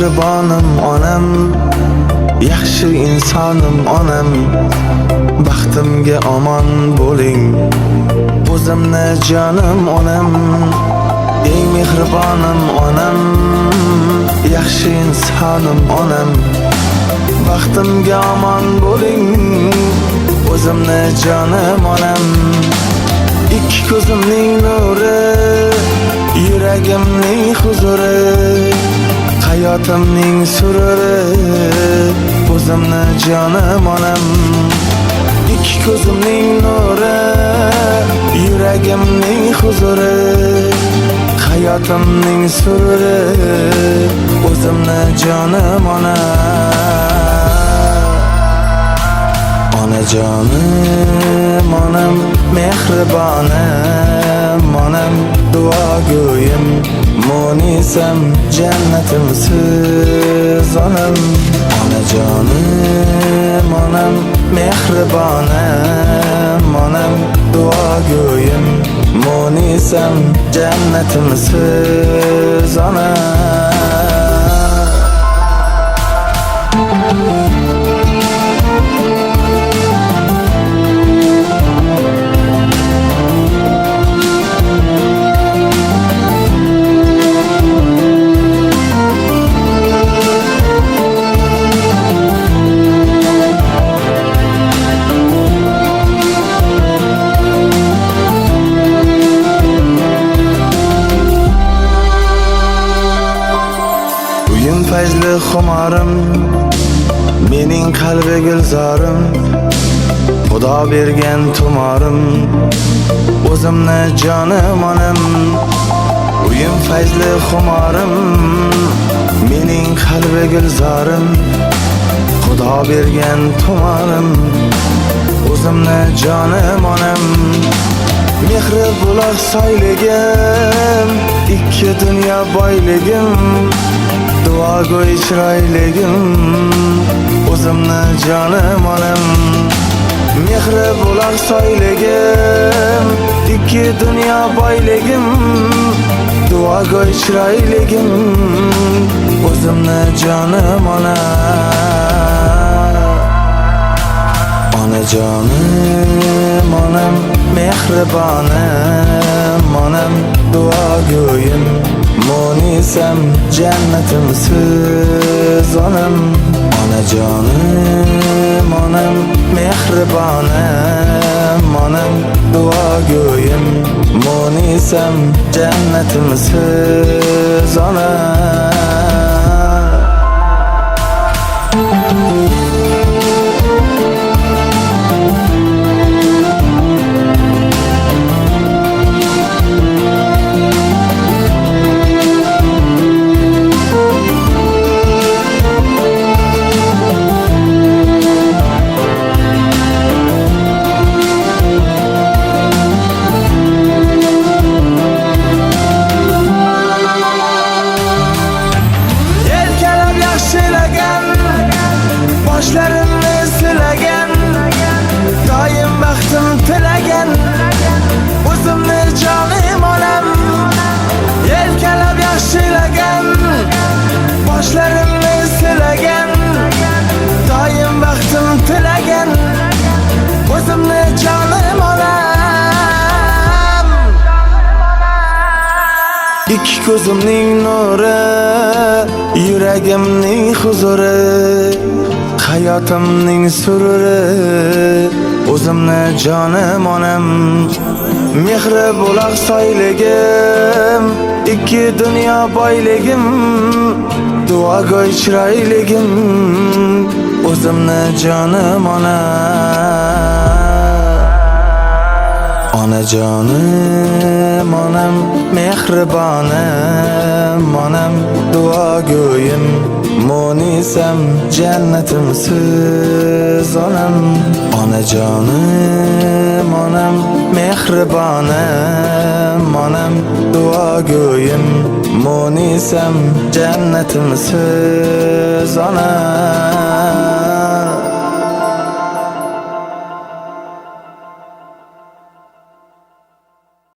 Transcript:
mehribonim onam, yaxshi insonim onam. Baxtimga omon bo'ling, o'zimni jonim onam. Eng mehribonim onam, yaxshi insonim onam. Baxtimga omon bo'ling, o'zimni jonim onam. Ikki ko'zimning nuri, yuragimning huzuri, hayotimning sururi, o'zimni jonim onam. Ikki ko'zimning nuri, yuragimning huzuri, hayotimning sururi, o'zimni jonim onam. Onajonim onam, mehribonim onam, duogo'yim munisam, jannatimsiz onam. Onajonim onam, mehribonim onam, duogo'yim munisam, jannatimsiz onam. Fazli xumorim, mening qalbi gulzorim, Xudo bergan tumorim, o'zimni jonim onam. Uyim fazli xumorim, mening qalbi gulzorim, Xudo bergan tumorim, o'zimni jonim onam. Mehri buloq soyligim, ikki dunyo boyligim, duogo'y chiroyligim, o'zimni jonim onam. Mehri buloq soyligim, ikki dunyo boyligim, duogo'y chiroyligim, o'zimni jonim onam. Onajonim onam, mehribonim onam, duogo'yim munisam, jannatimsiz onam. Onajonim onam, mehribonim onam, duogo'yim munisam, jannatimsiz onam. Boshlarimni silagan, doim baxtim tilagan, o'zimni jonim onam. Yelkalab yaxshilagan, boshlarimni silagan, doim baxtim tilagan, o'zimni jonim onam. Ikki ko'zimning nuri, yuragimning huzuri, hayotimning sururi, o'zimni jonim onam. Mehri buloq soyligim, ikki dunyo boyligim, duogo'y chiroyligim, o'zimni jonim onam. Onajonim onam, mehribonim onam, duogo'yim munisam, jannatimsiz onam. Onajonim onam, mehribonim onam, duogo'yim munisam, jannatimsiz onam.